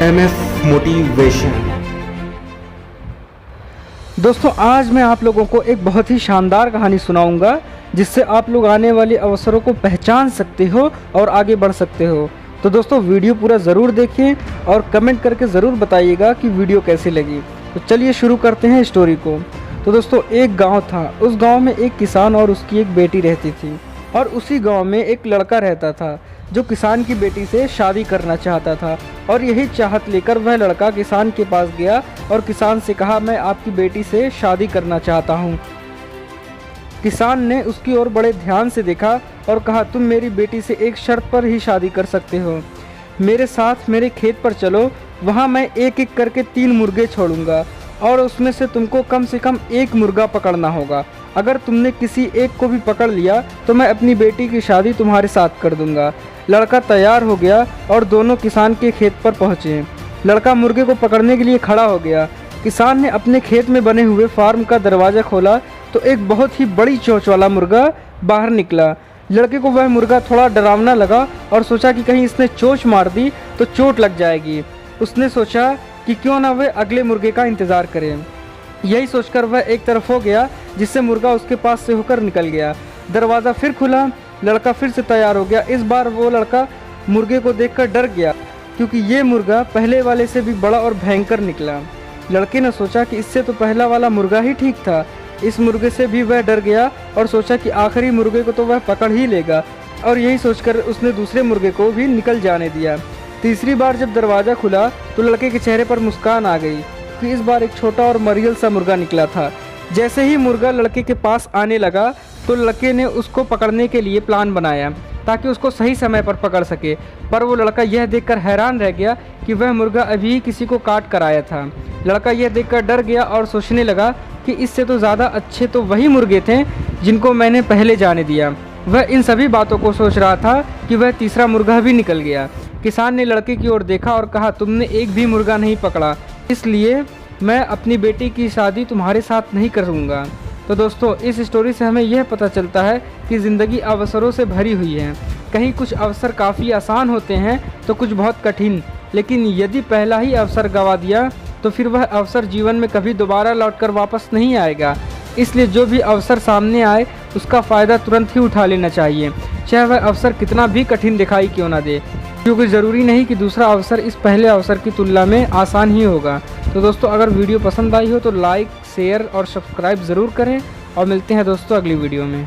MF motivation. दोस्तों आज मैं आप लोगों को एक बहुत ही शानदार कहानी सुनाऊंगा जिससे आप लोग आने वाले अवसरों को पहचान सकते हो और आगे बढ़ सकते हो। तो दोस्तों वीडियो पूरा ज़रूर देखें और कमेंट करके ज़रूर बताइएगा कि वीडियो कैसी लगी। तो चलिए शुरू करते हैं स्टोरी को। तो दोस्तों एक गांव था। उस गांव में एक किसान और उसकी एक बेटी रहती थी और उसी गांव में एक लड़का रहता था जो किसान की बेटी से शादी करना चाहता था। और यही चाहत लेकर वह लड़का किसान के पास गया और किसान से कहा, मैं आपकी बेटी से शादी करना चाहता हूँ। किसान ने उसकी ओर बड़े ध्यान से देखा और कहा, तुम मेरी बेटी से एक शर्त पर ही शादी कर सकते हो। मेरे साथ मेरे खेत पर चलो, वहाँ मैं एक एक करके 3 मुर्गे छोड़ूंगा और उसमें से तुमको कम से कम 1 मुर्गा पकड़ना होगा। अगर तुमने किसी एक को भी पकड़ लिया तो मैं अपनी बेटी की शादी तुम्हारे साथ कर दूंगा। लड़का तैयार हो गया और दोनों किसान के खेत पर पहुँचे। लड़का मुर्गे को पकड़ने के लिए खड़ा हो गया। किसान ने अपने खेत में बने हुए फार्म का दरवाज़ा खोला तो एक बहुत ही बड़ी चोंच वाला मुर्गा बाहर निकला। लड़के को वह मुर्गा थोड़ा डरावना लगा और सोचा कि कहीं इसने चोंच मार दी तो चोट लग जाएगी। उसने सोचा कि क्यों ना वह अगले मुर्गे का इंतज़ार करे। यही सोचकर वह एक तरफ हो गया जिससे मुर्गा उसके पास से होकर निकल गया। दरवाज़ा फिर खुला, लड़का फिर से तैयार हो गया। इस बार वो लड़का मुर्गे को देखकर डर गया क्योंकि ये मुर्गा पहले वाले से भी बड़ा और भयंकर निकला। लड़के ने सोचा कि इससे तो पहला वाला मुर्गा ही ठीक था। इस मुर्गे से भी वह डर गया और सोचा कि आखिरी मुर्गे को तो वह पकड़ ही लेगा, और यही सोचकर उसने दूसरे मुर्गे को भी निकल जाने दिया। तीसरी बार जब दरवाज़ा खुला तो लड़के के चेहरे पर मुस्कान आ गई कि इस बार एक छोटा और मरियल सा मुर्गा निकला था। जैसे ही मुर्गा लड़के के पास आने लगा तो लड़के ने उसको पकड़ने के लिए प्लान बनाया ताकि उसको सही समय पर पकड़ सके। पर वो लड़का यह देखकर हैरान रह गया कि वह मुर्गा अभी किसी को काट कर आया था। लड़का यह देखकर डर गया और सोचने लगा कि इससे तो ज़्यादा अच्छे तो वही मुर्गे थे जिनको मैंने पहले जाने दिया। वह इन सभी बातों को सोच रहा था कि वह तीसरा मुर्गा भी निकल गया। किसान ने लड़के की ओर देखा और कहा, तुमने एक भी मुर्गा नहीं पकड़ा, इसलिए मैं अपनी बेटी की शादी तुम्हारे साथ नहीं करूँगा। तो दोस्तों इस स्टोरी से हमें यह पता चलता है कि ज़िंदगी अवसरों से भरी हुई है। कहीं कुछ अवसर काफ़ी आसान होते हैं तो कुछ बहुत कठिन, लेकिन यदि पहला ही अवसर गंवा दिया तो फिर वह अवसर जीवन में कभी दोबारा लौटकर वापस नहीं आएगा। इसलिए जो भी अवसर सामने आए उसका फ़ायदा तुरंत ही उठा लेना चाहिए, चाहे वह अवसर कितना भी कठिन दिखाई क्यों ना दे, क्योंकि ज़रूरी नहीं कि दूसरा अवसर इस पहले अवसर की तुलना में आसान ही होगा। तो दोस्तों अगर वीडियो पसंद आई हो तो लाइक, शेयर और सब्सक्राइब ज़रूर करें और मिलते हैं दोस्तों अगली वीडियो में।